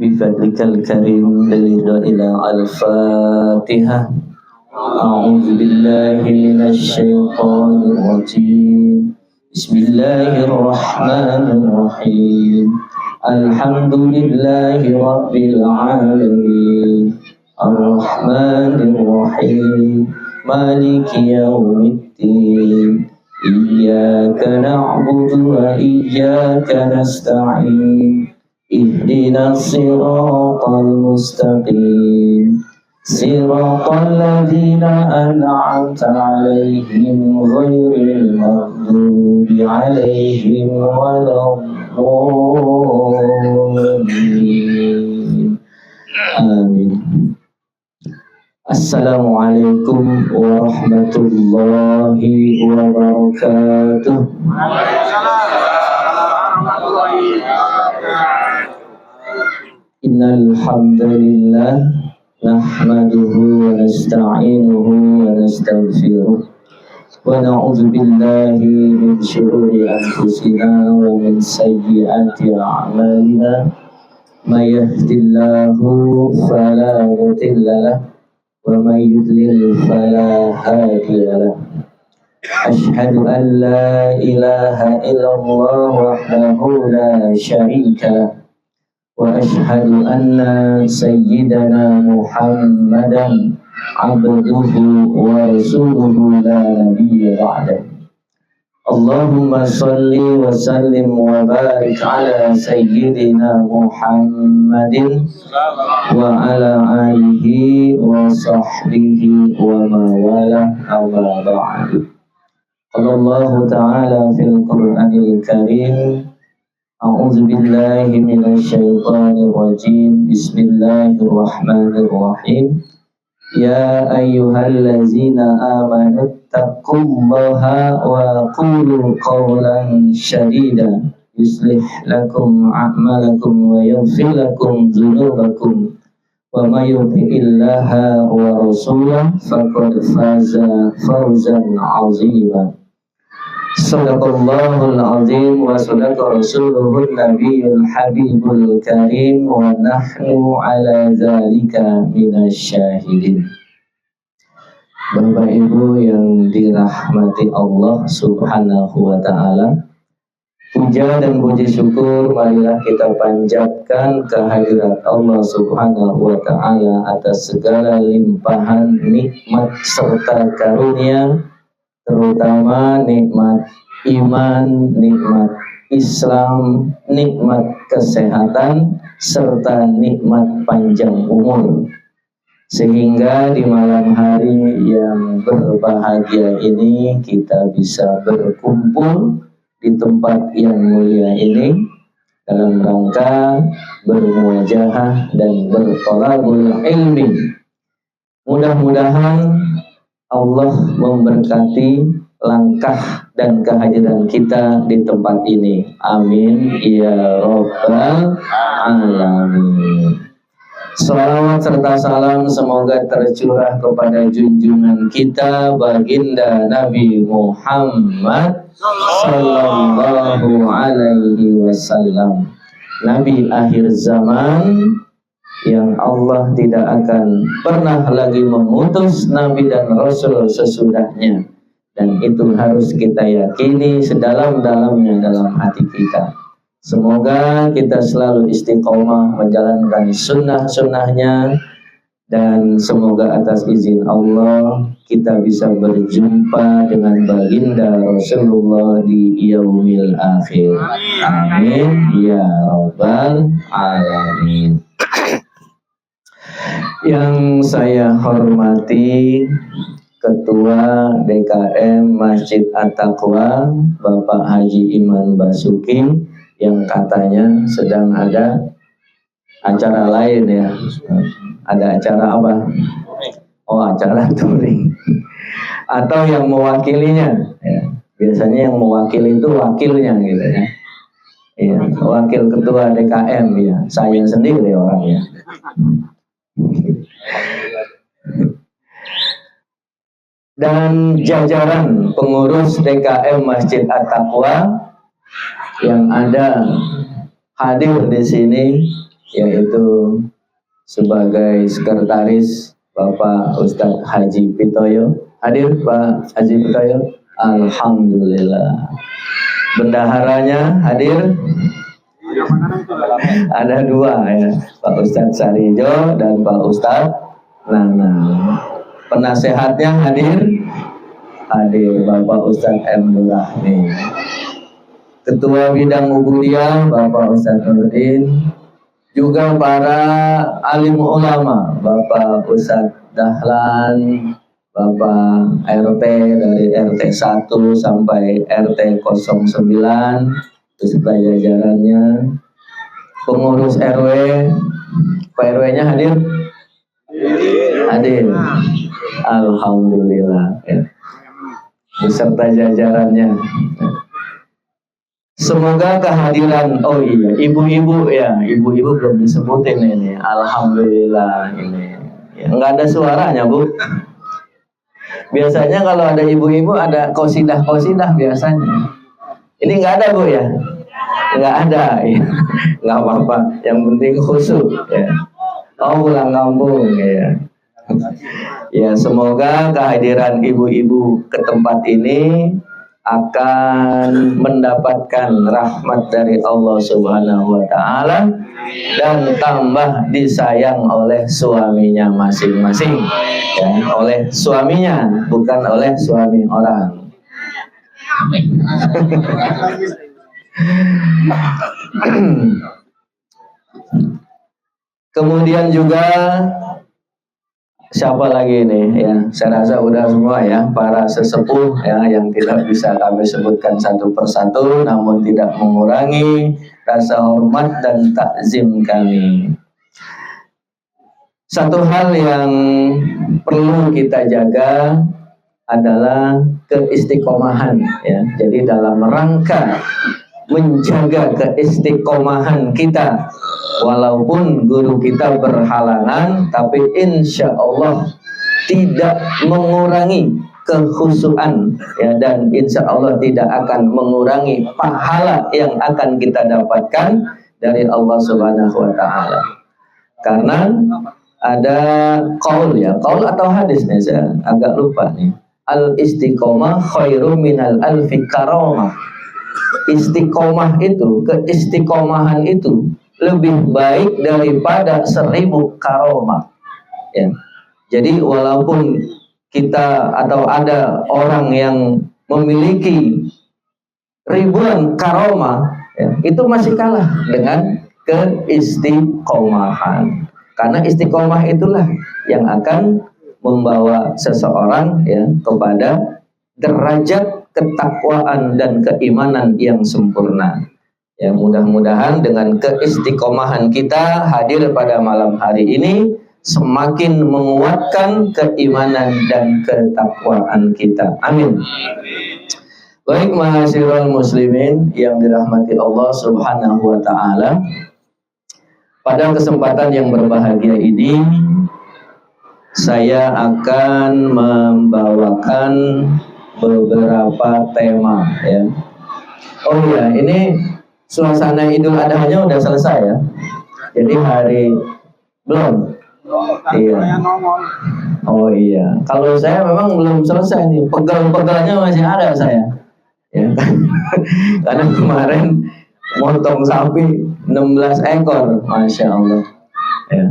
بفضلك الكريم بالرضا إلى الفاتحة. أعوذ بالله من الشيطان الرجيم. بسم الله الرحمن الرحيم. الحمد لله رب العالمين الرحمن الرحيم مالك يوم الدين إياك نعبد وإياك نستعين اهدنا الصراط المستقيم صراط الذين أنعمت عليهم غير المغضوب عليهم ولا الضالين آمين. Assalamualaikum warahmatullahi wabarakatuh. Innal hamdalillah nahmaduhu wa nasta'inuhu wa nastaghfiruh wa na'udzu billahi min shururi anfusina wa min sayyiati a'malina may yahdihillahu fala mudilla lahu wa may yudlil fala hadiya lahu. Asyhadu an la ilaha illallah wahdahu la syarika lahu wa asyhadu anna sayyidana Muhammadan abduhu wa rasuluhu la nabiyya ba'dahu. Allahumma salli wa sallim wa barik ala sayyidina Muhammadin wa ala alihi wa sahbihi wa mawala amma ba'du. Allah ta'ala fil Qur'anil Karim. A'udzu billahi minasyaitonir rajim. Bismillahirrahmanirrahim. Ya ayyuhallazina amanu taqullaha wa qulu qawlan shadida yuslih lakum a'malakum wa yaghfir lakum dhunubakum wa may yuti'illaha wa rasulahu faqad faza fawzan 'azima. Sadaqallahul azim wa sadaqa rasuluhun nabiyul habibul karim wa nahnu ala dzalika minasyahidin. Bapak Ibu yang dirahmati Allah Subhanahu wa taala, puja dan puji syukur marilah kita panjatkan kehadirat Allah Subhanahu wa taala atas segala limpahan nikmat serta karunia, terutama nikmat iman, nikmat Islam, nikmat kesehatan, serta nikmat panjang umur. Sehingga di malam hari yang berbahagia ini kita bisa berkumpul di tempat yang mulia ini dalam rangka bermuajahah dan berthalabul ilmi. Mudah-mudahan Allah memberkati langkah dan kehadiran kita di tempat ini. Amin ya rabbal alamin. Salawat serta salam semoga tercurah kepada junjungan kita baginda Nabi Muhammad sallallahu alaihi wasallam, Nabi akhir zaman yang Allah tidak akan pernah lagi mengutus Nabi dan Rasul sesudahnya. Dan itu harus kita yakini sedalam-dalamnya dalam hati kita. Semoga kita selalu istiqomah menjalankan sunnah-sunnahnya. Dan semoga atas izin Allah kita bisa berjumpa dengan baginda Rasulullah di yaumil akhir. Amin ya rabbal alamin. Yang saya hormati Ketua DKM Masjid At-Taqwa Bapak Haji Iman Basuki, yang katanya sedang ada acara lain ya. Ada acara apa? Oh, acara touring. Atau yang mewakilinya ya. Biasanya yang mewakili itu wakilnya gitu ya. Ya, wakil ketua DKM ya. Saya sendiri orangnya. Dan jajaran pengurus DKM Masjid At-Taqwa yang ada hadir di sini yaitu sebagai sekretaris Bapak Ustadz Haji Pitoyo. Hadir Pak Haji Pitoyo? Alhamdulillah. Bendaharanya hadir? Ada dua ya, Pak Ustadz Sarijo dan Pak Ustadz Nana. Penasehatnya hadir? Hadir Bapak Ustadz M. Nurahmi. Ketua Bidang Ubudiyah Bapak Ustadz Nurdin. Juga para alim ulama, Bapak Ustadz Dahlan, Bapak RT dari RT 1 sampai RT 09, beserta jajarannya, pengurus RW, Pak RW-nya hadir? Hadir. Alhamdulillah. Ya. Beserta jajarannya. Semoga kehadiran, oh iya, ibu-ibu ya, ibu-ibu belum disebutin ini. Alhamdulillah ini. Ya, nggak ada suaranya, Bu. Biasanya kalau ada ibu-ibu ada kosidah-kosidah biasanya. Ini nggak ada, Bu ya? Nggak ada, ya. Nggak apa-apa. Yang penting khusyuk ya. Oh, pulang kampung ya. Ya, semoga kehadiran ibu-ibu ke tempat ini akan mendapatkan rahmat dari Allah Subhanahu wa Ta'ala dan tambah disayang oleh suaminya masing-masing ya, oleh suaminya, bukan oleh suami orang. Kemudian juga siapa lagi nih ya, saya rasa udah semua ya, para sesepuh ya yang tidak bisa kami sebutkan satu persatu, namun tidak mengurangi rasa hormat dan takzim kami. Satu hal yang perlu kita jaga adalah keistiqomahan ya. Jadi dalam rangka menjaga keistiqomahan kita, walaupun guru kita berhalangan, tapi insya Allah tidak mengurangi kekhusyuan ya, dan insya Allah tidak akan mengurangi pahala yang akan kita dapatkan dari Allah Subhanahu wa Ta'ala. Karena ada qaul ya, qaul atau hadis nih, saya agak lupa nih. Al istiqomah khairu minal alfi karamah. Istiqomah itu, keistiqomahan itu lebih baik daripada 1000 karomah ya. Jadi walaupun kita atau ada orang yang memiliki ribuan karomah ya, itu masih kalah dengan keistiqomahan. Karena istiqomah itulah yang akan membawa seseorang ya kepada derajat ketakwaan dan keimanan yang sempurna. Ya, mudah-mudahan dengan keistiqomahan kita hadir pada malam hari ini semakin menguatkan keimanan dan ketakwaan kita. Amin. Baik, ma'asyiral muslimin yang dirahmati Allah Subhanahu wa Ta'ala. Pada kesempatan yang berbahagia ini, saya akan membawakan beberapa tema ya. Oh ya, ini suasana Idul Adha-nya udah selesai ya. Jadi hari belum. Iya. Oh iya. Kalau saya memang belum selesai nih. Pegel-pegelnya masih ada saya. Ya. Karena kemarin motong sapi 16 ekor, masya Allah. Ya.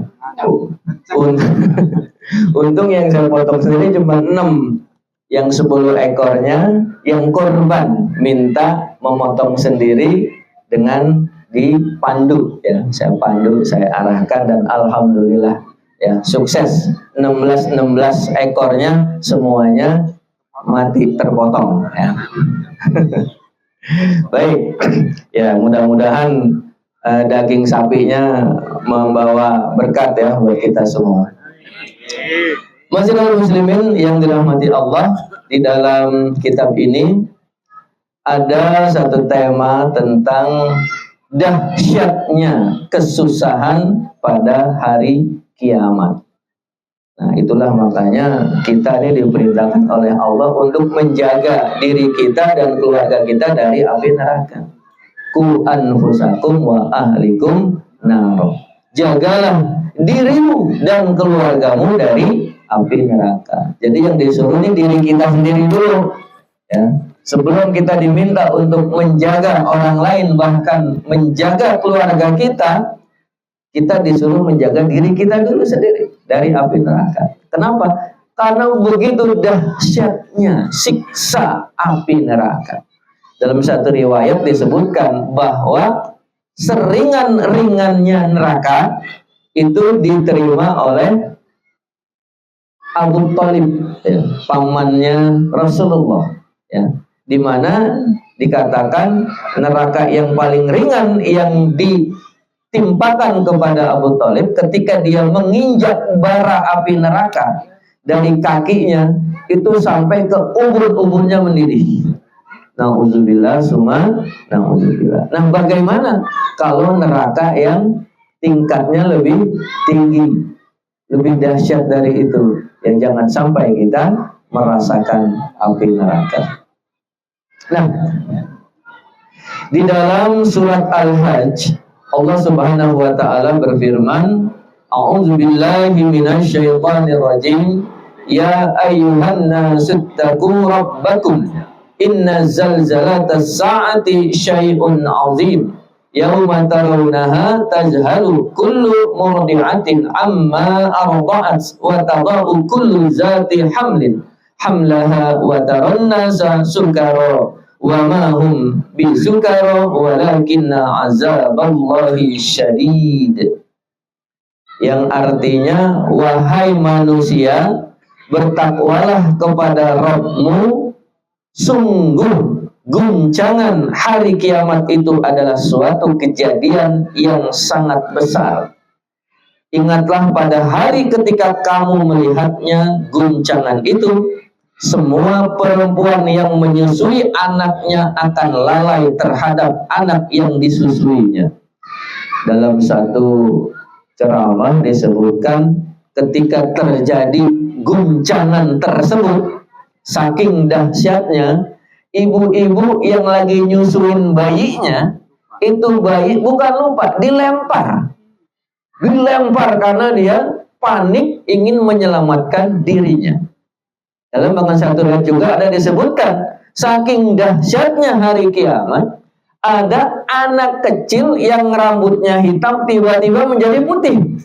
Untung yang saya potong sendiri cuma 6. Yang 10 ekornya yang korban minta memotong sendiri dengan dipandu ya. Saya pandu, saya arahkan dan alhamdulillah ya sukses. 16 ekornya semuanya mati terpotong ya. Baik ya, mudah-mudahan daging sapinya membawa berkat ya buat kita semua. Masyiral muslimin yang dirahmati Allah, di dalam kitab ini ada satu tema tentang dahsyatnya kesusahan pada hari kiamat. Nah, itulah makanya kita ini diperintahkan oleh Allah untuk menjaga diri kita dan keluarga kita dari api neraka. Ku anfusakum wa ahlikum nar. jagalah dirimu dan keluargamu dari api neraka. Jadi yang disuruh ini diri kita sendiri dulu, ya. Sebelum kita diminta untuk menjaga orang lain, bahkan menjaga keluarga kita, kita disuruh menjaga diri kita dulu sendiri dari api neraka. Kenapa? Karena begitu dahsyatnya siksa api neraka. Dalam satu riwayat disebutkan bahwa seringan-ringannya neraka itu diterima oleh Abu Thalib, ya, pamannya Rasulullah, ya, di mana dikatakan neraka yang paling ringan yang ditimpakan kepada Abu Thalib ketika dia menginjak bara api neraka dari kakinya itu sampai ke ubur-uburnya mendidih. Nauzubillah summa nauzubillah. Nah, bagaimana kalau neraka yang tingkatnya lebih tinggi, lebih dahsyat dari itu? Yang jangan sampai kita merasakan api neraka. Nah, di dalam surat Al-Hajj Allah Subhanahu wa taala berfirman, A'udzubillahi minasyaitonir rajim. Ya ayyuhan nasu taqu rabbakum inna zalzalatas sa'ati syai'un 'azim. Yauma tarawunaha tajhalu kullu murdi'atin amma arda'at wa tada'u kullu zati hamlin hamlaha wa taran nasa sukara wa ma hum bisukara walakinna azaballahi syadid. Yang artinya, wahai manusia, bertakwalah kepada Rabbmu, sungguh guncangan hari kiamat itu adalah suatu kejadian yang sangat besar. Ingatlah pada hari ketika kamu melihatnya, guncangan itu, semua perempuan yang menyusui anaknya akan lalai terhadap anak yang disusuinya. Dalam satu ceramah disebutkan ketika terjadi guncangan tersebut, saking dahsyatnya, ibu-ibu yang lagi nyusuin bayinya, itu bayi bukan lupa, dilempar karena dia panik ingin menyelamatkan dirinya. Dalam bahkan satu riwayat juga ada disebutkan, saking dahsyatnya hari kiamat, ada anak kecil yang rambutnya hitam tiba-tiba menjadi putih.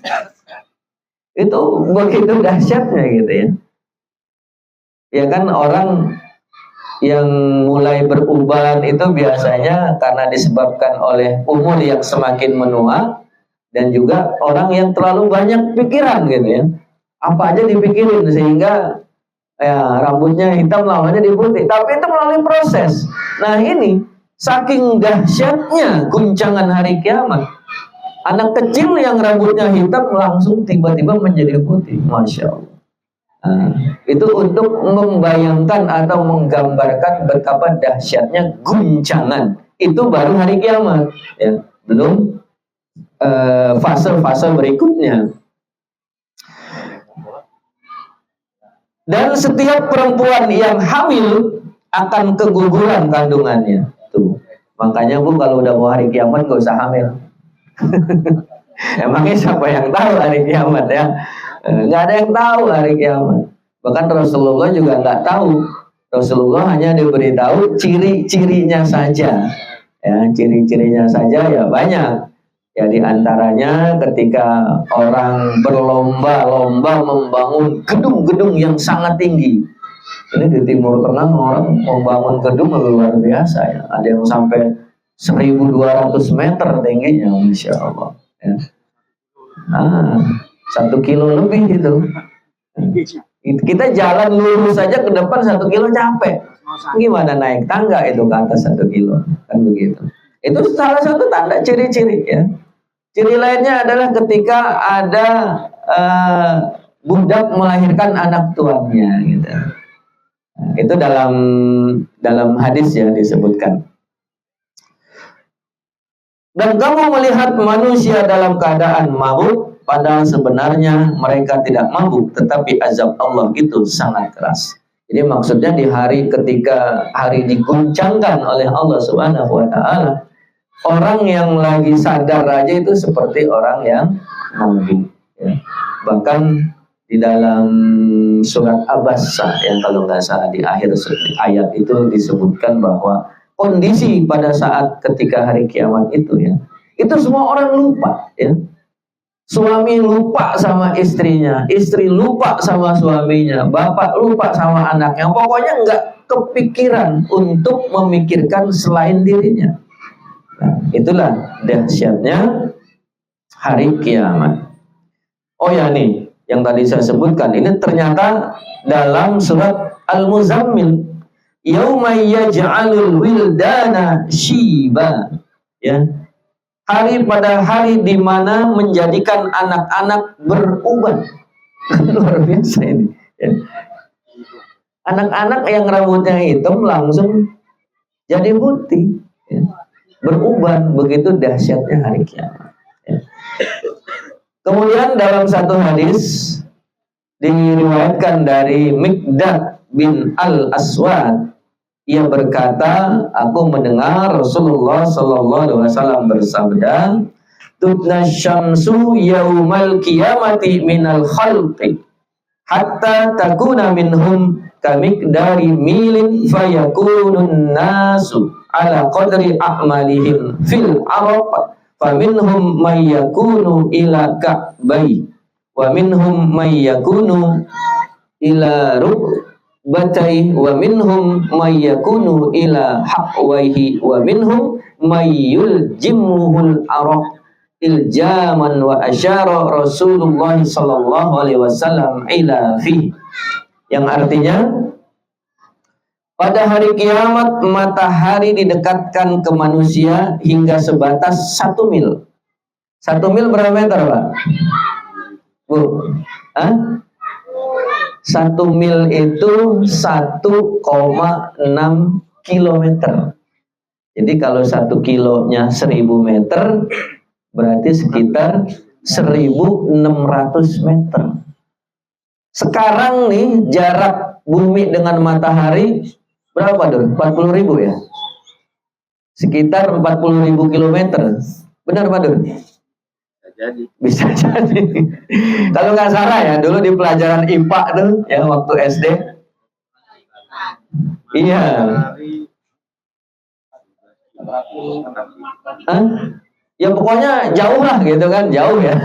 Itu begitu dahsyatnya gitu ya. Ya kan, orang yang mulai beruban itu biasanya karena disebabkan oleh umur yang semakin menua dan juga orang yang terlalu banyak pikiran gitu ya. Apa aja dipikirin sehingga ya rambutnya hitam lamanya diputih. Tapi itu melalui proses. Nah, ini saking dahsyatnya guncangan hari kiamat, anak kecil yang rambutnya hitam langsung tiba-tiba menjadi putih. Masya Allah. Nah, itu untuk membayangkan atau menggambarkan betapa dahsyatnya guncangan. Itu baru hari kiamat, ya, belum fase-fase berikutnya. Dan setiap perempuan yang hamil akan keguguran kandungannya. Tuh, makanya Bu kalau udah mau hari kiamat gak usah hamil. Emangnya siapa yang tahu hari kiamat ya? Nggak ada yang tahu hari kiamat. Bahkan Rasulullah juga nggak tahu. Rasulullah hanya diberitahu ciri-cirinya saja. Ya, ciri-cirinya saja ya banyak. Ya, di antaranya ketika orang berlomba-lomba membangun gedung-gedung yang sangat tinggi. Ini di Timur Tengah orang membangun gedung luar biasa ya. Ada yang sampai 1.200 meter tingginya, Masya Allah. Ya. 1 kilo lebih itu. Kita jalan lurus saja ke depan 1 kilo capek. Gimana naik tangga itu ke atas 1 kilo? Kan begitu. Itu salah satu tanda ciri-ciri ya. Ciri lainnya adalah ketika ada budak melahirkan anak tuannya gitu. Nah, itu dalam hadis ya disebutkan. Dan kamu melihat manusia dalam keadaan mabuk, padahal sebenarnya mereka tidak mabuk, tetapi azab Allah itu sangat keras. Jadi maksudnya di hari ketika hari diguncangkan oleh Allah Subhanahu wa taala, orang yang lagi sadar aja itu seperti orang yang Nabi. Ya. Bahkan di dalam surat Abasa yang kalau nggak salah di akhir ayat itu disebutkan bahwa kondisi pada saat ketika hari kiamat itu ya, itu semua orang lupa ya. Suami lupa sama istrinya, istri lupa sama suaminya, bapak lupa sama anaknya. Pokoknya nggak kepikiran untuk memikirkan selain dirinya. Nah, itulah dahsyatnya hari kiamat. Oh ya nih, yang tadi saya sebutkan ini ternyata dalam surat Al-Muzammil, yauma yaj'alul wildana shiba, ya. Hari pada hari di mana menjadikan anak-anak beruban. Luar biasa ini. Ya. Anak-anak yang rambutnya hitam langsung jadi putih. Ya. Beruban, begitu dahsyatnya hari kiamat. Ya. Kemudian dalam satu hadis diriwayatkan dari Miqdad bin Al-Aswad, ia berkata, aku mendengar Rasulullah sallallahu alaihi wasallam bersabda, "Tudna syamsu yaumal qiyamati minal khalqi hatta takuna minhum kamiqdari milin fayakunun nasu ala qadri a'malihim fil arab faminhum may yakunu ila ka'bai wa minhum may yakunu ila batai wa minhum may yakunu ila haqwaihi wa minhum may yuljimuhul araq iljaman wa asyara Rasulullah sallallahu alaihi wasallam ila fi." Yang artinya pada hari kiamat matahari didekatkan ke manusia hingga sebatas 1 mil. 1 mil berapa meter, Pak? Bu? Hah? 1 mil itu 1,6 kilometer. Jadi kalau 1 kilonya 1000 meter, berarti sekitar 1600 meter. Sekarang nih jarak bumi dengan matahari berapa, Dur? 40.000 ya? Sekitar 40.000 kilometer. Benar, Pak Dur? Bisa jadi. Kalau nggak salah ya, dulu di pelajaran IPA tuh ya waktu SD. Iya. Hah? Ya pokoknya jauh lah gitu kan, jauh ya.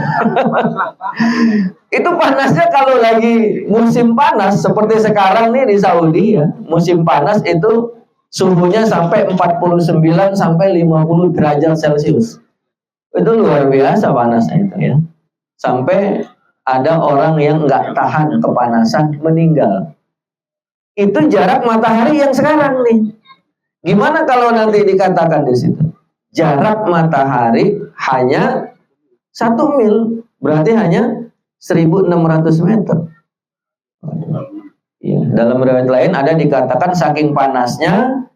Itu panasnya kalau lagi musim panas seperti sekarang nih di Saudi ya, musim panas itu suhunya sampai 49 sampai 50 derajat Celcius. Itu luar biasa panasnya itu ya. Sampai ada orang yang nggak tahan kepanasan meninggal. Itu jarak matahari yang sekarang nih. Gimana kalau nanti dikatakan di situ jarak matahari hanya 1 mil, berarti hanya 1600 meter. Ya, dalam riwayat lain ada dikatakan saking panasnya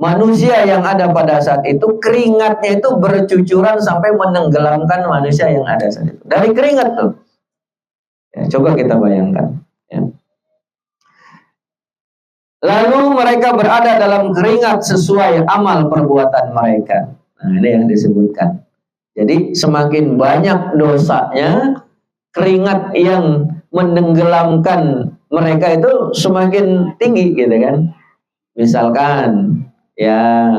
manusia yang ada pada saat itu keringatnya itu bercucuran sampai menenggelamkan manusia yang ada saat itu. Dari keringat tuh. Ya, coba kita bayangkan. Ya. Lalu mereka berada dalam keringat sesuai amal perbuatan mereka. Nah, ini yang disebutkan. Jadi semakin banyak dosanya, keringat yang menenggelamkan mereka itu semakin tinggi gitu kan. Misalkan ya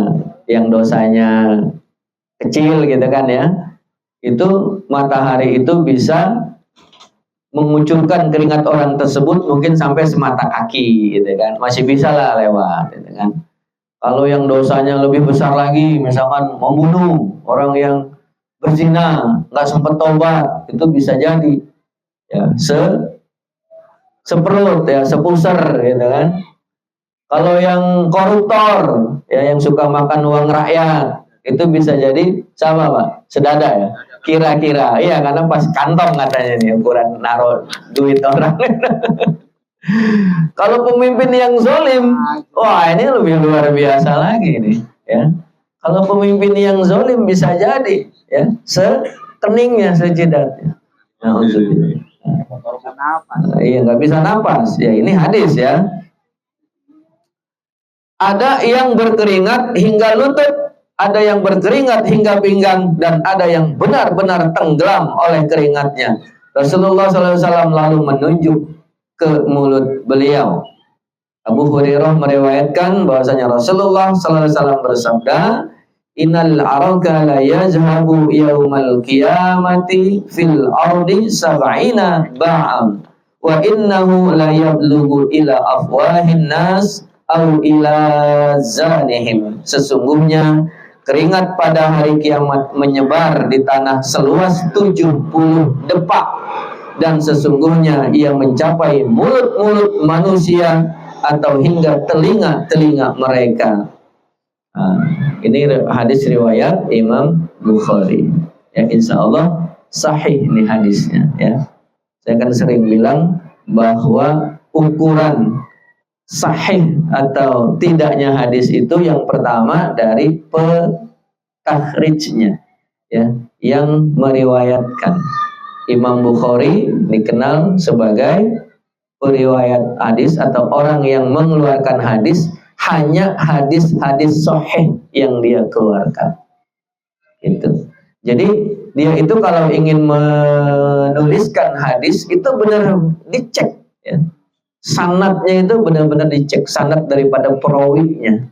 yang dosanya kecil gitu kan ya, itu matahari itu bisa mengucurkan keringat orang tersebut mungkin sampai semata kaki gitu kan, masih bisa lah lewat gitu kan. Kalau yang dosanya lebih besar lagi, misalkan membunuh orang yang berzina, nggak sempat tobat, itu bisa jadi ya seperut ya, sepuser gitu kan. Kalau yang koruptor ya, yang suka makan uang rakyat, itu bisa jadi sama Pak, sedada ya. Kira-kira, iya karena pas kantong katanya nih ukuran naruh duit orang. Kalau pemimpin yang zalim, wah ini lebih luar biasa lagi nih, ya. Kalau pemimpin yang zalim bisa jadi, ya, sekeningnya, sejidatnya. Nah, iya nggak bisa napas. Ya ini hadis ya. Ada yang berkeringat hingga lutut, ada yang berkeringat hingga pinggang, dan ada yang benar-benar tenggelam oleh keringatnya. Rasulullah SAW lalu menunjuk ke mulut beliau. Abu Hurairah meriwayatkan bahwasanya Rasulullah SAW bersabda, Innal araka la yazhabu yaumal qiyamati fil ardi sab'ina ba'am wa innahu la yablughu ila afwahin nas au ila zanihim. Sesungguhnya keringat pada hari kiamat menyebar di tanah seluas 70 depak, dan sesungguhnya ia mencapai mulut-mulut manusia atau hingga telinga-telinga mereka. Ini hadis riwayat Imam Bukhari. Ya, insya Allah sahih nih hadisnya. Ya, saya kan sering bilang bahwa ukuran sahih atau tidaknya hadis itu yang pertama dari petakhrijnya, ya, yang meriwayatkan. Imam Bukhari dikenal sebagai periwayat hadis atau orang yang mengeluarkan hadis hanya hadis-hadis sahih yang dia keluarkan. Itu. Jadi dia itu kalau ingin menuliskan hadis itu benar dicek, ya. Sanadnya itu benar-benar dicek, sanad daripada perawinya.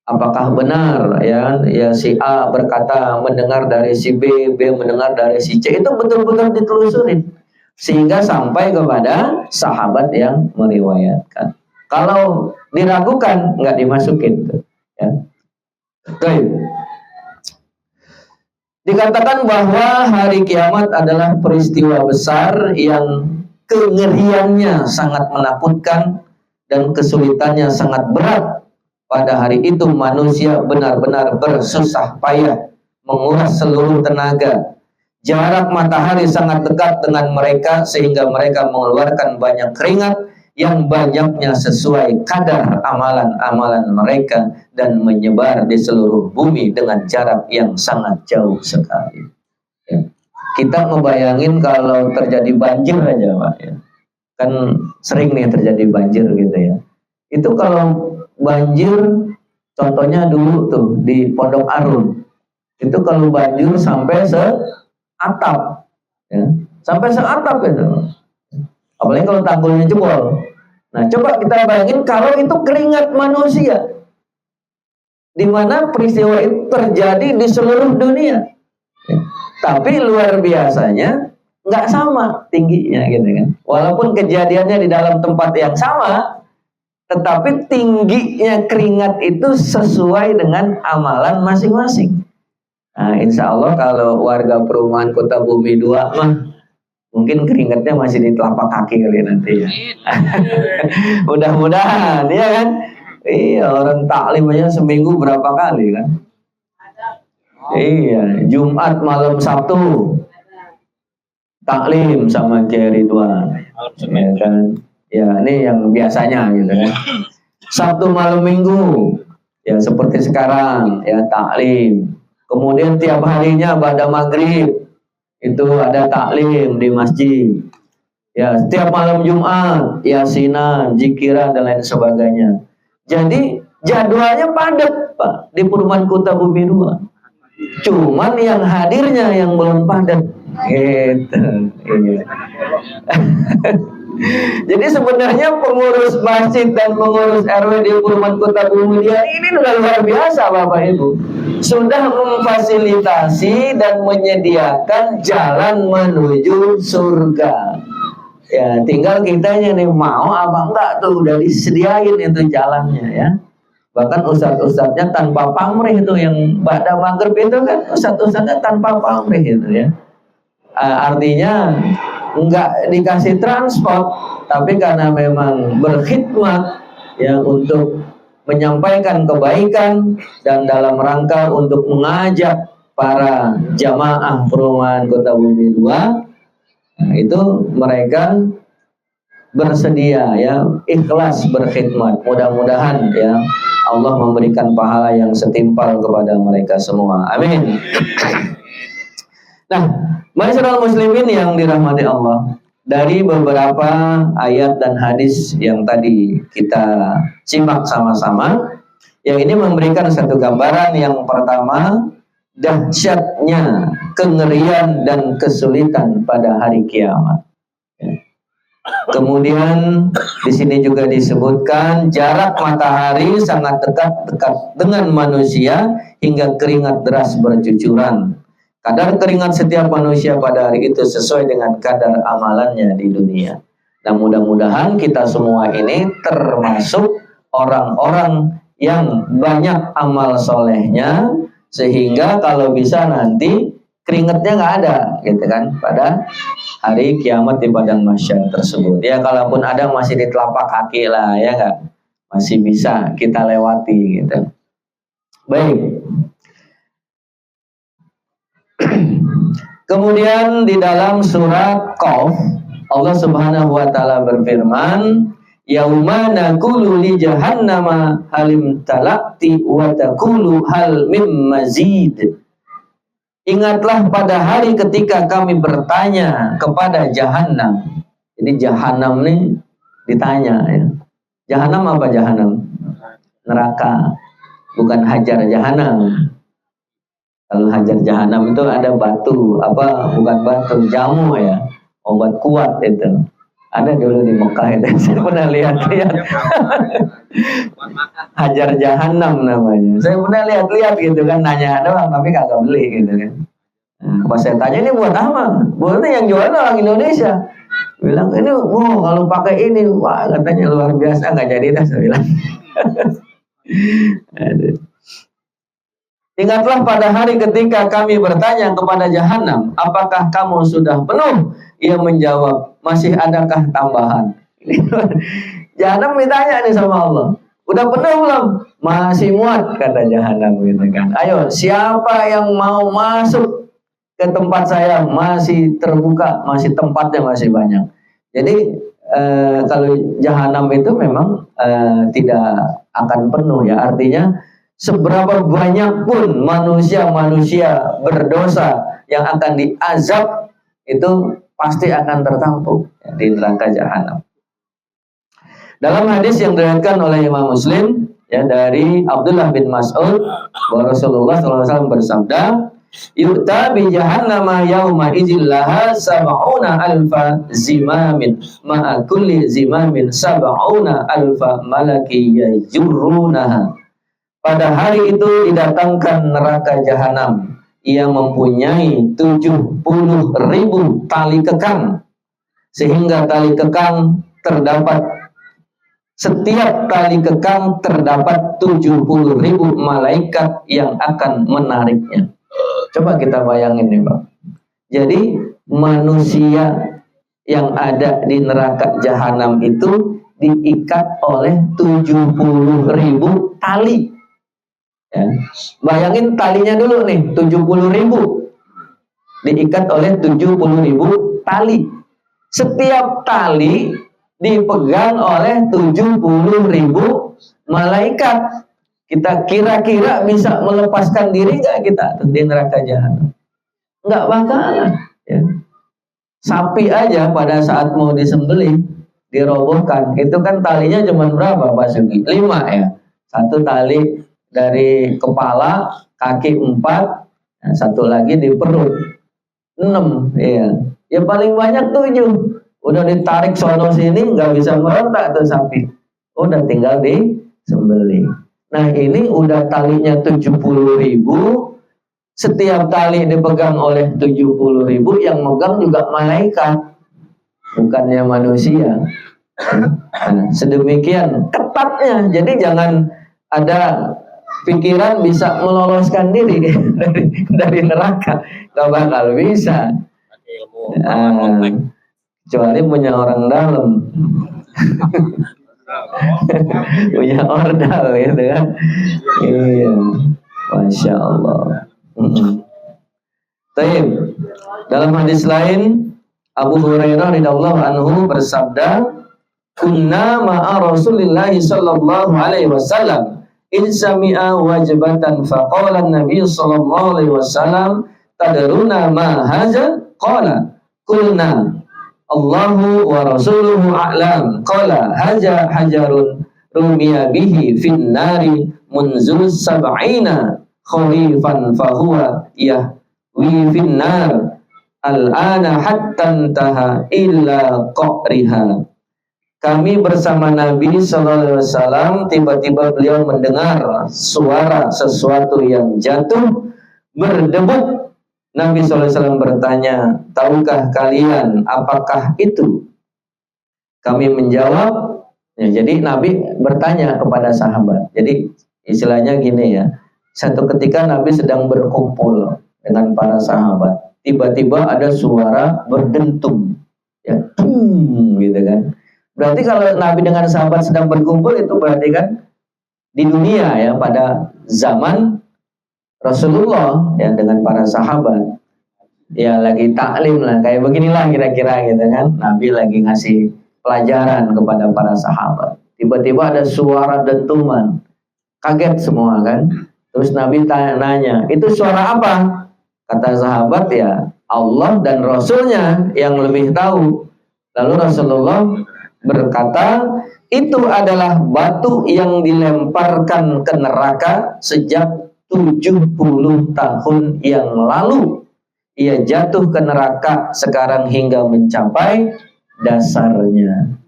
Apakah benar, ya si A berkata mendengar dari si B, B mendengar dari si C, itu betul-betul ditelusurin sehingga sampai kepada sahabat yang meriwayatkan. Kalau diragukan nggak dimasukin, ya. Baik. Dikatakan bahwa hari kiamat adalah peristiwa besar yang kengeriannya sangat menakutkan dan kesulitannya sangat berat. Pada hari itu manusia benar-benar bersusah payah menguras seluruh tenaga. Jarak matahari sangat dekat dengan mereka sehingga mereka mengeluarkan banyak keringat yang banyaknya sesuai kadar amalan-amalan mereka dan menyebar di seluruh bumi dengan jarak yang sangat jauh sekali. Ya. Kita ngebayangin kalau terjadi banjir aja, Pak, ya. Kan sering nih terjadi banjir gitu ya. Itu kalau banjir, contohnya dulu tuh di Pondok Arum, itu kalau banjir sampai seatap, ya, sampai seatap itu. Apalagi kalau tanggulnya jebol. Nah, coba kita bayangin kalau itu keringat manusia, di mana peristiwa itu terjadi di seluruh dunia. Ya. Tapi luar biasanya nggak sama tingginya, gitu kan. Walaupun kejadiannya di dalam tempat yang sama, tetapi tingginya keringat itu sesuai dengan amalan masing-masing. Nah, insya Allah kalau warga perumahan Kota Bumi 2 mah mungkin keringatnya masih di telapak kaki kali nanti ya. Mudah-mudahan, ya kan? Iya, orang taklim aja seminggu berapa kali kan? Iya, Jumat malam Sabtu taklim sama Kiai Ridwan, ya kan? Ya, ini yang biasanya gitu kan. Sabtu malam Minggu, ya seperti sekarang, ya taklim. Kemudian tiap harinya pada maghrib itu ada taklim di masjid. Ya, setiap malam Jumat, yasinan, zikiran dan lain sebagainya. Jadi jadwalnya padat, Pak, di perumahan Kota Bumi 2. Cuman yang hadirnya yang belum padat. Gitu. Iya. Jadi sebenarnya pengurus masjid dan pengurus RW di perumahan Kota Bumi 2 ini sudah luar biasa, Bapak Ibu. Sudah memfasilitasi dan menyediakan jalan menuju surga. Ya, tinggal kitanya nih mau apa enggak tuh, udah disediain itu jalannya, ya. Bahkan ustadz-ustadznya tanpa pamrih itu, yang pada maghrib itu kan ustadz-ustadznya tanpa pamrih itu, ya. Artinya enggak dikasih transport, tapi karena memang berkhidmat, ya, untuk menyampaikan kebaikan dan dalam rangka untuk mengajak para jamaah perumahan Kota Bumi 2, nah, itu mereka bersedia, ya, ikhlas berkhidmat. Mudah-mudahan, ya, Allah memberikan pahala yang setimpal kepada mereka semua. Amin. Nah, masyarakat muslimin yang dirahmati Allah, dari beberapa ayat dan hadis yang tadi kita simak sama-sama, Yang ini memberikan satu gambaran yang pertama, dahsyatnya kengerian dan kesulitan pada hari kiamat. Kemudian di sini juga disebutkan jarak matahari sangat dekat dengan manusia hingga keringat deras bercucuran. Kadar keringat setiap manusia pada hari itu sesuai dengan kadar amalannya di dunia. Dan mudah-mudahan kita semua ini termasuk orang-orang yang banyak amal solehnya, sehingga kalau bisa nanti keringatnya nggak ada, gitu kan, pada hari kiamat di padang mahsyar tersebut. Ya kalaupun ada masih di telapak kaki lah, ya nggak, masih bisa kita lewati, gitu. Baik. Kemudian di dalam surat Qaf Allah Subhanahu wa taala berfirman, yauma naqulu li jahannama halim talaqti wa taqulu hal mim mazid. Ingatlah pada hari ketika kami bertanya kepada jahanam. Jadi jahanam nih ditanya, ya. Jahanam apa jahanam? Neraka. Bukan hajar jahanam. Kalau hajar jahanam itu ada batu, apa bukan batu, jamu ya. Obat kuat itu. Ada dulu di Mekah itu. Saya pernah lihat. Hajar jahanam namanya. Saya pernah lihat gitu kan, nanya doang tapi kagak beli gitu kan. Nah, pas saya tanya ini buat apa? Buatnya yang jual orang Indonesia. Bilang ini, kalau pakai ini, wah katanya luar biasa, nggak jadi dah saya bilang. Ingatlah pada hari ketika kami bertanya kepada jahanam, apakah kamu sudah penuh? Ia menjawab, masih adakah tambahan? Jahanam ditanya nih sama Allah, udah penuh belum? Masih muat, kata jahanam gitu kan. Ayo, siapa yang mau masuk ke tempat saya? Masih terbuka, masih tempatnya masih banyak. Jadi kalau jahanam itu memang tidak akan penuh, ya. Artinya seberapa banyak pun manusia-manusia berdosa yang akan diazab itu pasti akan tertampung, ya, di neraka jahanam. Dalam hadis yang diriwayatkan oleh Imam Muslim, ya, dari Abdullah bin Mas'ud, bahwa Rasulullah SAW bersabda, yu'ta bi jahannama yauma idzil laha sab'una alfa zimamin ma'a kulli zimamin sab'una alfa malaki yajurrunaha. Pada hari itu didatangkan neraka jahanam. Ia mempunyai 70.000 tali kekang. Sehingga tali kekang terdapat, setiap tali kekang terdapat 70.000 malaikat yang akan menariknya. Coba kita bayangin nih, Bang. Jadi manusia yang ada di neraka jahanam itu diikat oleh 70.000 tali. Ya. Bayangin talinya dulu nih, 70.000 diikat oleh 70.000 tali. Setiap tali dipegang oleh 70.000 malaikat. Kita kira-kira bisa melepaskan diri nggak kita di neraka jahanam? Nggak bakalan. Ya. Sapi aja pada saat mau disembelih, dirobohkan, itu kan talinya cuma berapa, Pak Sugi? 5 ya. Satu tali dari kepala, kaki 4, nah, satu lagi di perut 6, ya. Ya paling banyak 7. Udah ditarik sono sini nggak bisa merontak tuh sapi. Udah tinggal disembelih. Nah ini udah talinya 70.000. Setiap tali dipegang oleh 70.000, yang megang juga malaikat, bukannya manusia. Nah, sedemikian ketatnya. Jadi jangan ada pikiran bisa meloloskan diri dari neraka, gak bakal bisa. Kecuali punya orang dalam, punya ordal gitu kan. Iya, masya Allah. Taib. Dalam hadis lain, Abu Hurairah radhiyallahu anhu bersabda, kunna ma'a Rasulillah sallallahu alaihi wasallam in sami'a wajibatan faqala an-nabiy sallallahu alaihi wasallam tadruna ma haza? Qala qulna Allahu wa rasuluhu a'lam. Qala haja hajarun rumiya bihi finnari munzul sab'ina kharifan fahuwa yahwi finnar al-ana hatta intaha illa qa'riha. Kami bersama Nabi SAW, tiba-tiba beliau mendengar suara sesuatu yang jatuh berdebut. Nabi SAW bertanya, tahukah kalian apakah itu? Kami menjawab, ya, jadi Nabi bertanya kepada sahabat. Jadi istilahnya gini ya, satu ketika Nabi sedang berkumpul dengan para sahabat, tiba-tiba ada suara berdentum, ya, gitu kan. Berarti kalau Nabi dengan sahabat sedang berkumpul itu berarti kan di dunia ya, pada zaman Rasulullah ya, dengan para sahabat ya lagi taklim lah, kayak beginilah kira-kira gitu kan. Nabi lagi ngasih pelajaran kepada para sahabat, tiba-tiba ada suara dentuman, kaget semua kan. Terus Nabi nanya, itu suara apa? Kata sahabat, ya Allah dan Rasulnya yang lebih tahu. Lalu Rasulullah berkata, itu adalah batu yang dilemparkan ke neraka sejak 70 tahun yang lalu. Ia jatuh ke neraka sekarang hingga mencapai dasarnya.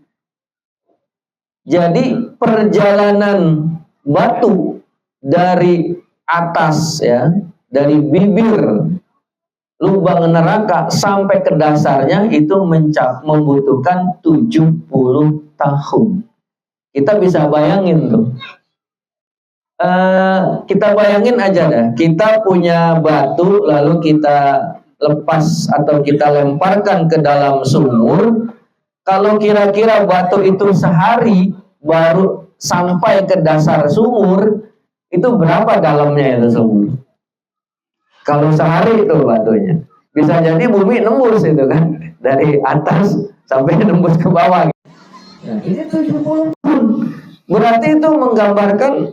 Jadi perjalanan batu dari atas ya, dari bibir lubang neraka sampai ke dasarnya itu membutuhkan 70 tahun. Kita bisa bayangin tuh. Kita bayangin aja dah, kita punya batu lalu kita lepas atau kita lemparkan ke dalam sumur. Kalau kira-kira batu itu sehari baru sampai ke dasar sumur, itu berapa dalamnya itu sumur? Kalau sehari itu batunya, bisa jadi bumi nembus itu kan, dari atas sampai nembus ke bawah. Nah, ini 70 tahun. Berarti itu menggambarkan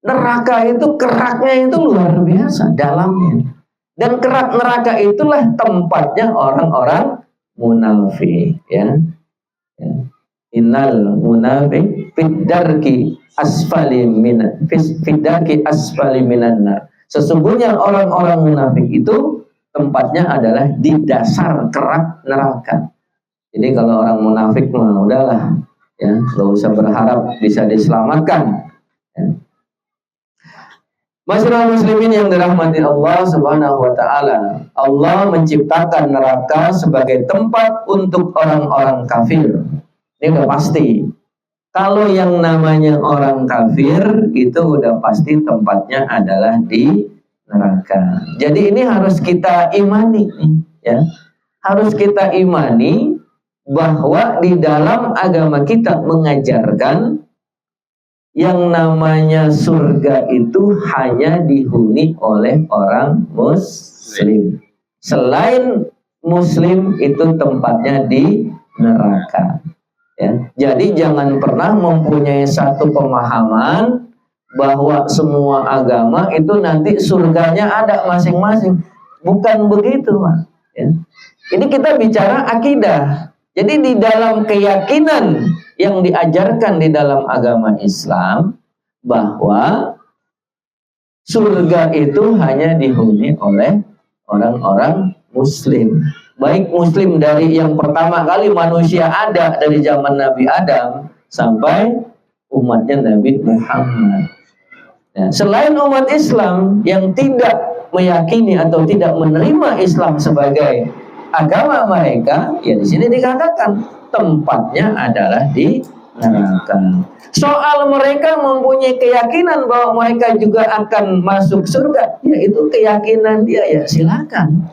neraka itu keraknya itu luar biasa dalamnya. Dan kerak neraka itulah tempatnya orang-orang munafik ya. Innal munafik fiddarki asfali minan nar. Sesungguhnya orang-orang munafik itu tempatnya adalah di dasar kerak neraka. Jadi kalau orang munafik mah udahlah ya, nggak usah berharap bisa diselamatkan ya. Masyarakat muslimin yang dirahmati Allah Subhanahu wa taala, Allah menciptakan neraka sebagai tempat untuk orang-orang kafir. Ini udah pasti. Kalau yang namanya orang kafir itu udah pasti tempatnya adalah di neraka. Jadi ini harus kita imani ya. Harus kita imani bahwa di dalam agama kita mengajarkan yang namanya surga itu hanya dihuni oleh orang muslim. Selain muslim itu tempatnya di neraka. Ya, jadi jangan pernah mempunyai satu pemahaman bahwa semua agama itu nanti surganya ada masing-masing. Bukan begitu, Pak. Ya. Ini kita bicara akidah. Jadi di dalam keyakinan yang diajarkan di dalam agama Islam bahwa surga itu hanya dihuni oleh orang-orang muslim. Baik muslim dari yang pertama kali manusia ada dari zaman Nabi Adam sampai umatnya Nabi Muhammad. Ya, selain umat Islam yang tidak meyakini atau tidak menerima Islam sebagai agama mereka, ya di sini dikatakan tempatnya adalah di neraka. Soal mereka mempunyai keyakinan bahwa mereka juga akan masuk surga, ya itu keyakinan dia, ya silakan.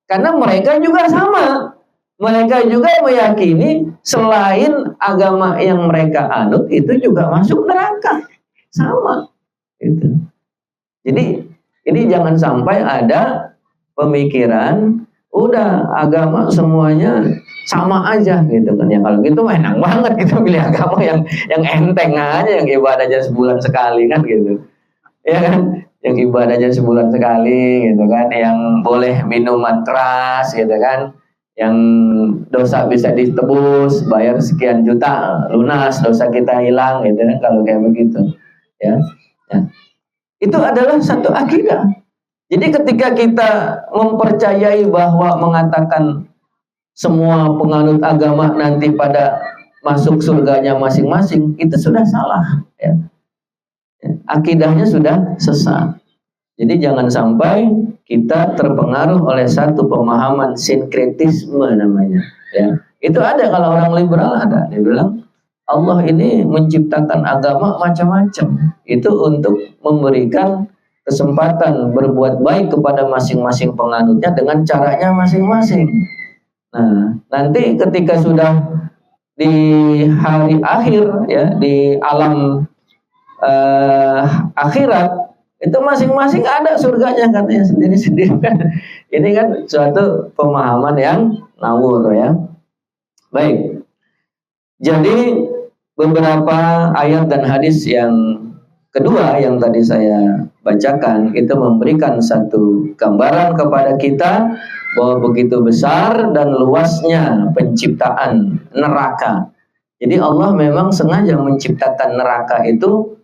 Karena mereka juga sama. Mereka juga meyakini selain agama yang mereka anut itu juga masuk neraka. Sama. Gitu. Jadi ini jangan sampai ada pemikiran udah agama semuanya sama aja gitu kan. Ya kalau gitu enak banget kita pilih agama yang enteng aja, yang ibadahnya sebulan sekali kan gitu. Ya kan? Yang ibadahnya sebulan sekali gitu kan, yang boleh minuman keras gitu kan, yang dosa bisa ditebus, bayar sekian juta, lunas dosa kita hilang gitu kan, kalau kayak begitu ya. Ya. Itu adalah satu akidah. Jadi ketika kita mempercayai bahwa mengatakan semua penganut agama nanti pada masuk surganya masing-masing, itu sudah salah ya. Akidahnya sudah sesat. Jadi jangan sampai kita terpengaruh oleh satu pemahaman sinkretisme namanya ya. Itu ada kalau orang liberal ada, dia bilang Allah ini menciptakan agama macam-macam. Itu untuk memberikan kesempatan berbuat baik kepada masing-masing penganutnya dengan caranya masing-masing. Nah, nanti ketika sudah di hari akhir ya, di alam akhirat, itu masing-masing ada surganya katanya sendiri-sendiri kan. Ini kan suatu pemahaman yang ngawur ya. Baik. Jadi beberapa ayat dan hadis yang kedua yang tadi saya bacakan itu memberikan satu gambaran kepada kita bahwa begitu besar dan luasnya penciptaan neraka. Jadi Allah memang sengaja menciptakan neraka itu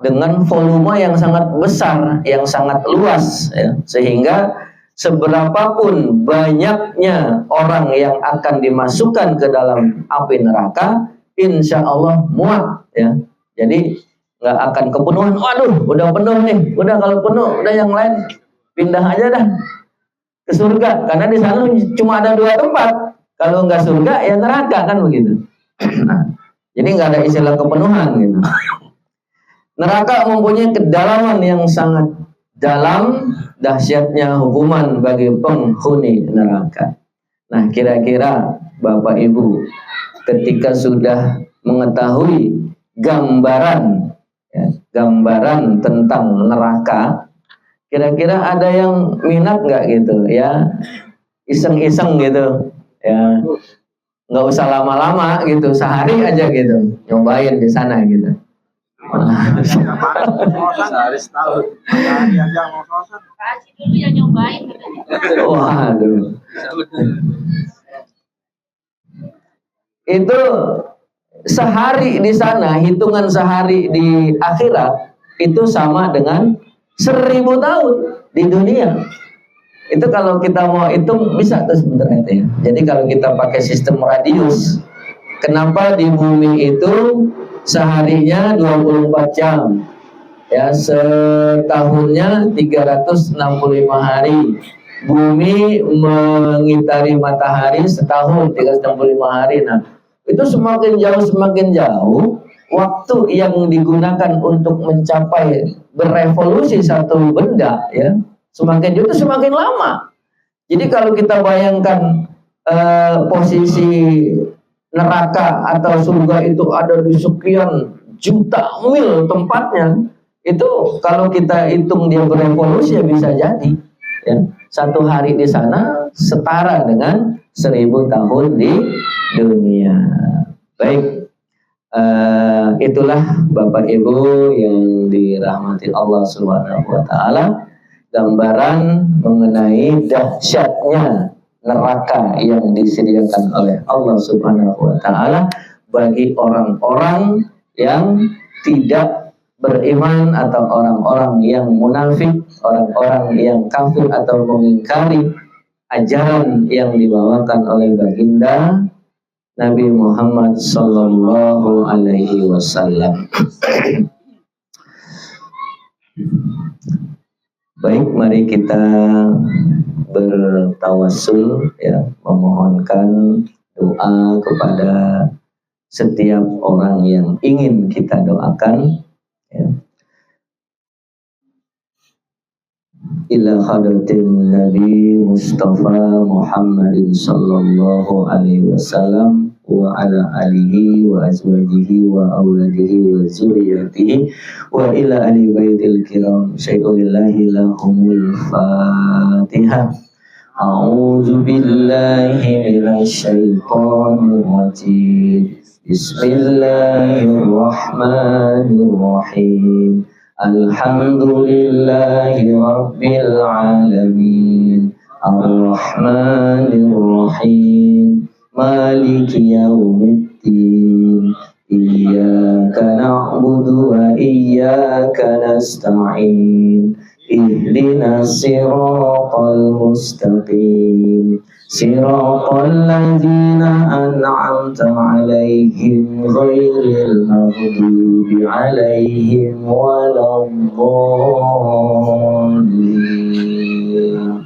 dengan volume yang sangat besar, yang sangat luas ya. Sehingga seberapapun banyaknya orang yang akan dimasukkan ke dalam api neraka, insya Allah muat ya. Jadi nggak akan kepenuhan. Waduh, udah penuh nih. Udah kalau penuh, udah yang lain pindah aja dah ke surga. Karena di sana cuma ada 2 tempat. Kalau nggak surga ya neraka kan begitu. Nah, jadi nggak ada istilah kepenuhan gitu. Neraka mempunyai kedalaman yang sangat dalam, dahsyatnya hukuman bagi penghuni neraka. Nah, kira-kira Bapak Ibu ketika sudah mengetahui gambaran gambaran tentang neraka, kira-kira ada yang minat nggak gitu ya, iseng-iseng gitu ya, nggak usah lama-lama gitu, sehari aja gitu nyobain di sana gitu. Sehari setahun. Sehari aja mau sholat. Kasih dulu yang nyobain. Waduh. Itu sehari di sana, hitungan sehari di akhirat itu sama dengan 1000 tahun di dunia. Itu kalau kita mau hitung bisa tuh sebenarnya ya. Jadi kalau kita pakai sistem radius, kenapa di bumi itu seharinya 24 jam ya, setahunnya 365 hari. Bumi mengitari matahari setahun 365 hari. Nah, itu semakin jauh waktu yang digunakan untuk mencapai berevolusi satu benda ya, semakin jauh itu semakin lama. Jadi kalau kita bayangkan posisi neraka atau surga itu ada di sekian juta mil tempatnya, itu kalau kita hitung dia berevolusi ya bisa jadi ya, satu hari di sana setara dengan 1000 tahun di dunia. Baik, itulah Bapak Ibu yang dirahmati Allah Subhanahu wa taala, gambaran mengenai dahsyatnya neraka yang disediakan oleh Allah Subhanahu wa taala bagi orang-orang yang tidak beriman atau orang-orang yang munafik, orang-orang yang kafir atau mengingkari ajaran yang dibawakan oleh baginda Nabi Muhammad sallallahu alaihi wasallam. Baik, mari kita bertawassul ya, memohonkan doa kepada setiap orang yang ingin kita doakan ya. Ila hadratin Nabi Mustafa Muhammadin sallallahu alaihi wasallam wa ala alihi wa azwajihi wa auladihi wa zuriyatihi wa ila ali baitil kiram syai'ulillahi lahumul fatihah. A'udzu billahi minasy syaithanir rajim. Bismillahirrahmanirrahim. Alhamdulillahi rabbil alamin. Ar-Rahmanir Rahim Maliki Yaumiddin Iyyaka na'budu wa iyyaka nasta'in Ihdinas siratal mustaqim Siratal ladzina an'amta 'alaihim ghairil maghdubi 'alaihim waladdallin.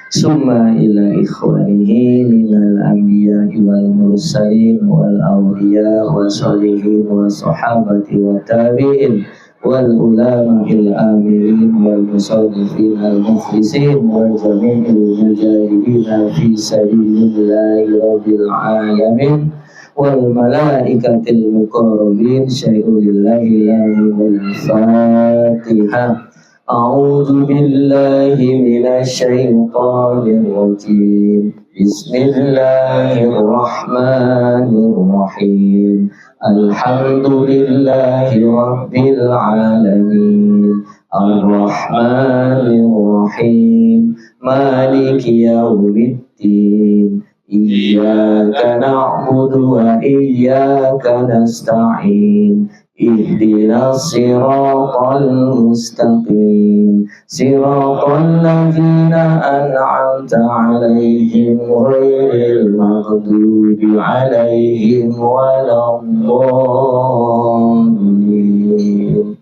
Summa ila ikhwanihi minal anbiya'i wal mursalin wal awliya wa sholihin wa sahabati wa tabi'in wal ulama'il amilin wal musawwifin al mukhlisin wa jami'il mujahidin fi sabilillahi rabbil alamin wal malaikatil muqarrabin syai'ulillahi lahumul fatihah. A'udzu billahi minasy syaithanir rajim. Bismillahirrahmanirrahim. Alhamdulillahi rabbil alamin. Ar-Rahmanir Rahim. Maliki yaumiddin. Iyyaka na'budu wa iyyaka nasta'in. Ihdinas siratal mustaqim Siratal ladzina an'amta 'alaihim ghairil maghdubi 'alaihim waladdallin.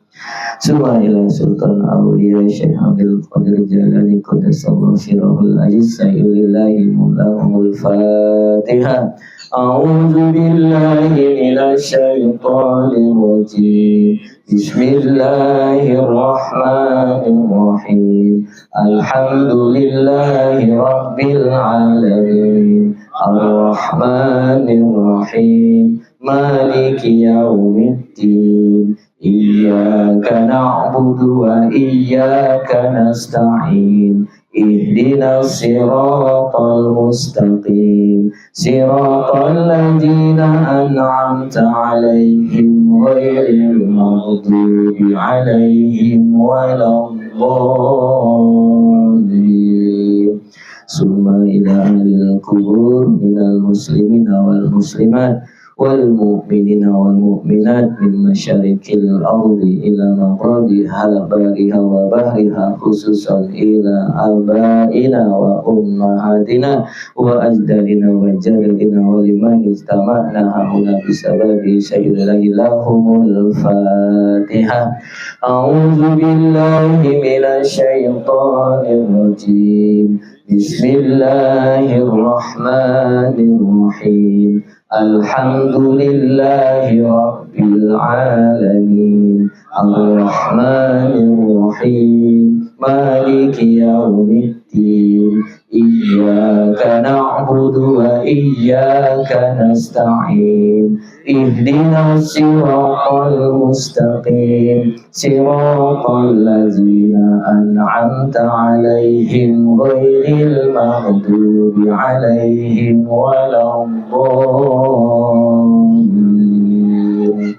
Suma ila sultan awliya Syekh Abdul Qadir Jalani qaddasallahu sirrahul aziz sayyulillahi mulahul fatihah. A'udzu billahi minasy syaithanir rajim. Bismillahirrahmanirrahim. Alhamdulillahi rabbil alamin. Ar-Rahmanir Rahim. Maliki yaumiddin. Iyyaka na'budu wa iyyaka nasta'in. Ihdinas siratal mustaqim Siratal ladzina an'amta 'alaihim ghairil maghdubi 'alaihim waladdallin. Summa ila ahlil qubur minal muslimina wal muslimat wal mu'minina wal mu'minat min masyariqil ardi ila maqadiha bariha wa bahriha khususan ila abaina wa ummahatina wa ajdadina wa jadadina wa liman istama'na haula bisababi sayyidina lahumul fatihah. A'udzu billahi minasy syaithanir rajim. Bismillahirrahmanirrahim. Alhamdulillahi rabbil alamin. Ar-Rahmanir Rahim. Maliki yaumiddin. Iyyaka na'budu wa iyyaka nasta'in. Ihdinas siratal mustaqim Siratal ladzina an'amta 'alaihim ghairil maghdubi 'alaihim waladdallin.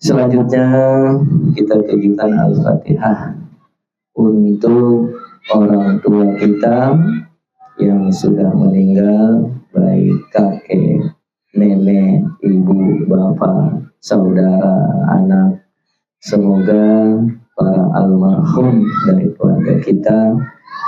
Selanjutnya kita tujukan Al-Fatihah untuk orang tua kita yang sudah meninggal, baik kakek, nenek, ibu, bapak, saudara, anak. Semoga para almarhum dari keluarga kita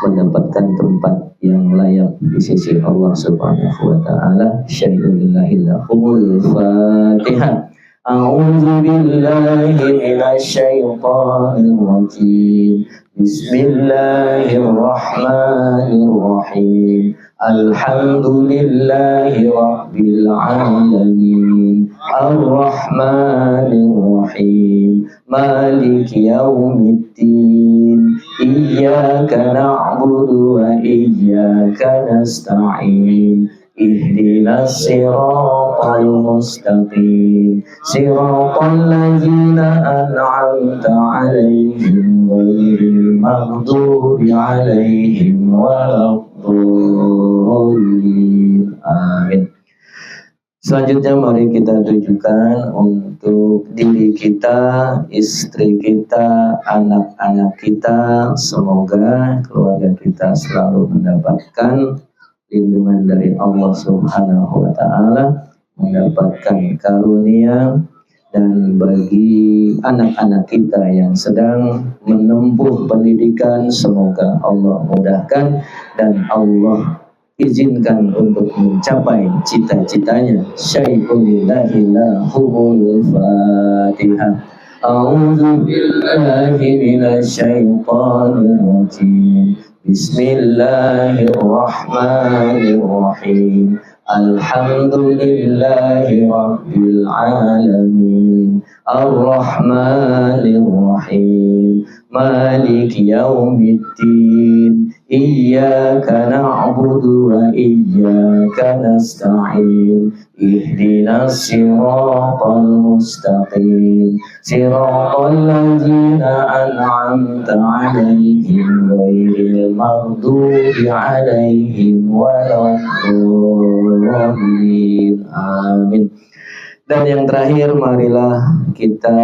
mendapatkan tempat yang layak di sisi Allah Subhanahu wa taala. Syai'ullahillahumul Fatihah. A'udzu billahi minasy syaithanir rajim. Bismillahirrahmanirrahim. Alhamdulillahi rabbil alamin. Ar-Rahmanir Rahim. Maliki yaumiddin. Iyyaka na'budu wa iyyaka nasta'in. Ihdinas siratal mustaqim Siratal ladzina an'amta 'alaihim ghairil maghdubi 'alaihim waladdallin. Amin. Selanjutnya mari kita tujukan untuk diri kita, istri kita, anak-anak kita. Semoga keluarga kita selalu mendapatkan lindungan dari Allah Subhanahu wa Ta'ala, mendapatkan karunia. Dan bagi anak-anak kita yang sedang menempuh pendidikan, semoga Allah mudahkan dan Allah izinkan untuk mencapai cita-citanya. Syai'unillahillahumul Fatihah. A'udzu billahi minasyaitonir rajim. Bismillahirrahmanirrahim. Alhamdulillahi rabbil alamin. Ar-Rahmanir Rahim. Maliki yaumiddin. Iyyaka na'budu wa iyyaka nasta'in. Ihdinas siratal mustaqim. Siratal ladzina an'amta 'alaihim ghairil maghdubi 'alaihim waladdallin. Amin. Dan yang terakhir, marilah kita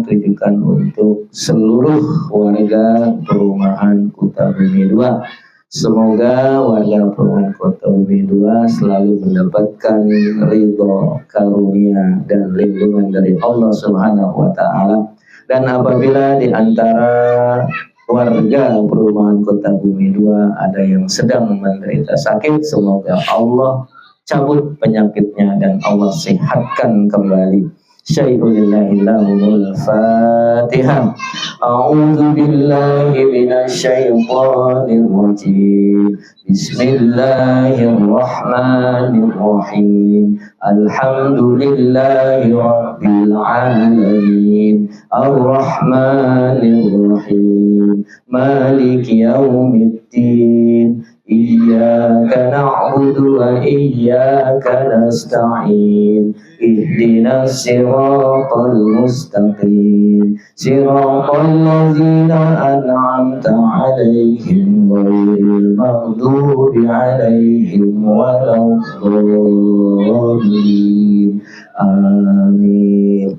tujukan untuk seluruh warga perumahan Kuta Bumi 2. Semoga warga perumahan Kuta Bumi 2 selalu mendapatkan ridho, karunia, dan lindungan dari Allah Subhanahu wa Ta'ala. Dan apabila di antara warga perumahan Kuta Bumi 2 ada yang sedang menderita sakit, semoga Allah cabut penyakitnya dan Allah sehatkan kembali. Syai'unillahillahumul Fatihah. A'udzu billahi minasyaitonir rajim. Bismillahirrahmanirrahim. Alhamdulillahi rabbil alamin. Ar-Rahmanir Rahim. Maliki yaumiddin. Iyyaka na'budu wa iyyaka nasta'in. Ihdinas siratal mustaqim. Siratal ladzina an'amta 'alaihim ghairil maghdubi 'alaihim waladdallin. Amin.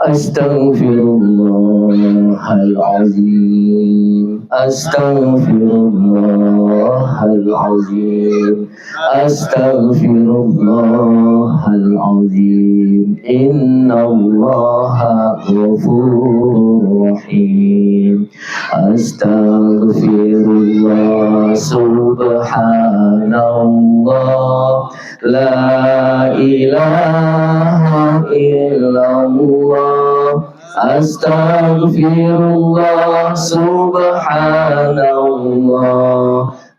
Astaghfirullahalazim. Astaghfirullahalazim. Astaghfirullahalazim. Innallaha ghafurur rahim. Astaghfirullah, subhanallah, la ilaha illallah. Astaghfirullah, subhanallah,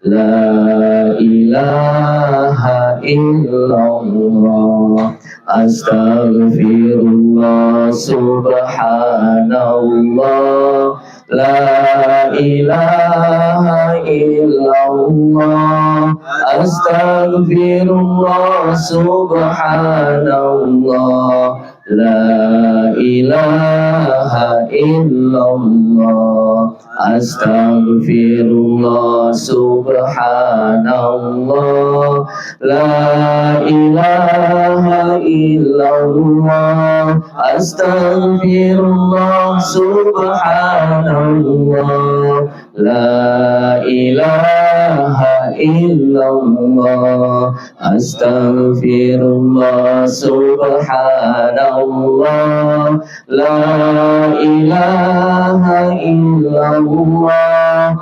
la ilaha illallah. Astaghfirullah, subhanallah, la ilaha illallah. Astaghfirullah, subhanallah, la ilaha illallah. Astaghfirullah, subhanallah, la ilaha illallah. Astaghfirullah, subhanallah, la ilaha illallah. Astaghfirullah, subhanallah, la ilaha illallah.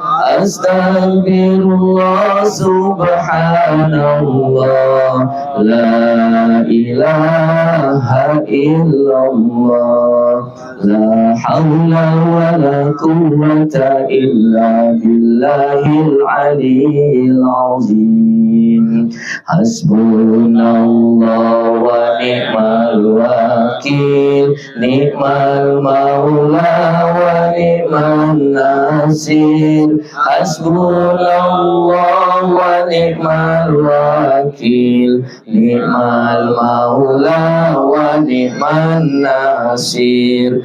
Astaghfirullah, subhanallah, la ilaha illallah. La hawla wa la quwwata illa billahil aliyyil azim. Hasbunallah wa ni'mal wakil. Ni'mal maula wa ni'man nasir. Hasbunallah wa ni'mal wakil. Ni'mal maula wa ni'man nasir.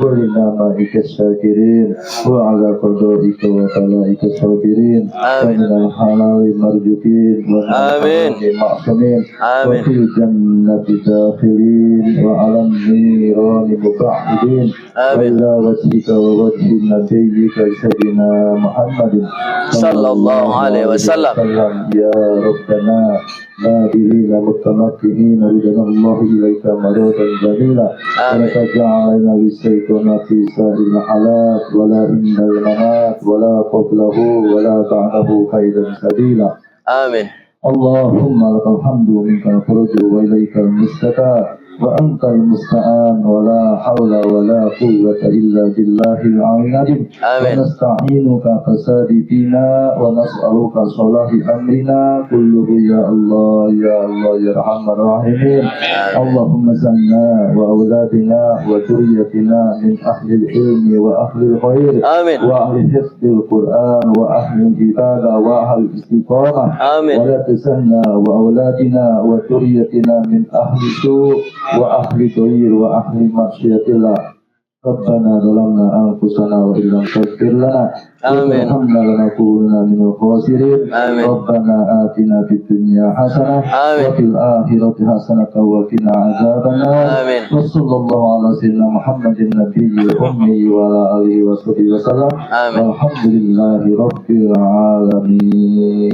ولنعمائك الشاكرين وعلى قضائك وبلائك الصابرين ومن الحلال مرجوكين ومن الحرام معصومين وفي الجنة داخلين وعلى النيران مبعدين وإلى وجهك ووجه نبيك سيدنا محمد صلى الله عليه وسلم يا ربنا نادرين متمكنين رضا الله إليك مرضا جميلا ولا تجعلنا للشيطان في سائر الحالات ولا عند الممات ولا قبله ولا بعده كيدا سبيلا آمين. اللهم لك الحمد ومنك الفرج وإليك المشتكى وأنت المستعان ولا حول ولا قوة إلا بالله العلي العظيم ونستعينك فساد فينا ونسألك صلاح أمرنا كله يا الله يا الله يا أرحم الراحمين اللهم زلنا وأولادنا وذريتنا من أهل العلم وأهل الخير وأهل حفظ القرآن وأهل العبادة وأهل الاستقامة ولا تزلنا وأولادنا وذريتنا من أهل السوء وأهل الغير وأهل معصية الله ربنا ظلمنا أنفسنا وإن لم تغفر لنا وترحمنا لنكونن من الخاسرين ربنا آتنا في الدنيا حسنة وفي الآخرة حسنة وقنا عذاب النار وصلى الله على سيدنا محمد النبي الأمي وعلى آله وصحبه وسلم والحمد لله رب العالمين.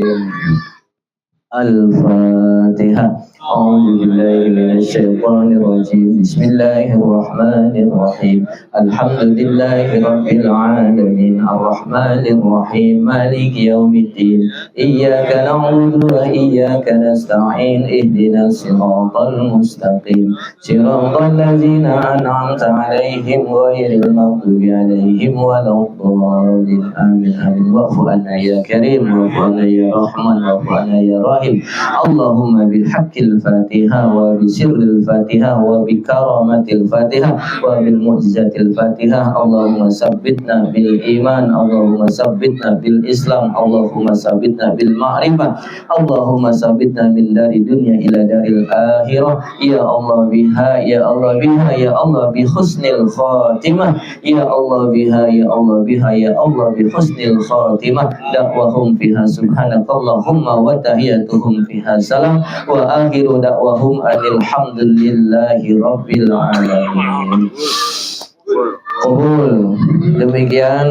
الفاتحة. أعوذ بالله من الشيطان الرجيم. بسم الله الرحمن الرحيم. الحمد لله رب العالمين الرحمن الرحيم مالك يوم الدين إياك نعبد وإياك نستعين اهدنا الصراط المستقيم صراط الذين أنعمت عليهم غير المغضوب عليهم ولا الضالين آمين آمين. واعف عنا يا كريم واعف عنا يا رحمن واعف عنا يا رحيم. اللهم بالحق الفاتحة وبسر الفاتحة وبكرامة الفاتحة وبالمعجزة الفاتحة اللهم ثبتنا بالإيمان اللهم ثبتنا بالإسلام اللهم ثبتنا بالمعرفة اللهم ثبتنا من دار الدنيا إلى دار الآخرة يا الله بها يا الله بها يا الله بحسن الخاتمة يا الله بها يا الله بها يا الله بحسن الخاتمة دعوهم فيها سبحانك اللهم وتحياتهم فيها سلام وآخر دعوهم أن الحمد لله رب العالمين. Qabul. Demikian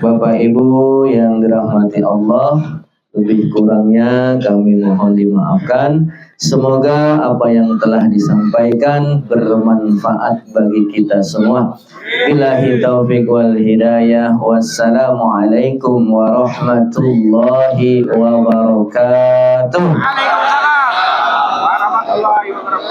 Bapak Ibu yang dirahmati Allah, lebih kurangnya kami mohon dimaafkan. Semoga apa yang telah disampaikan bermanfaat bagi kita semua. Billahi taufiq wal hidayah. Wassalamualaikum warahmatullahi wabarakatuh. Waalaikumsalam warahmatullahi wabarakatuh.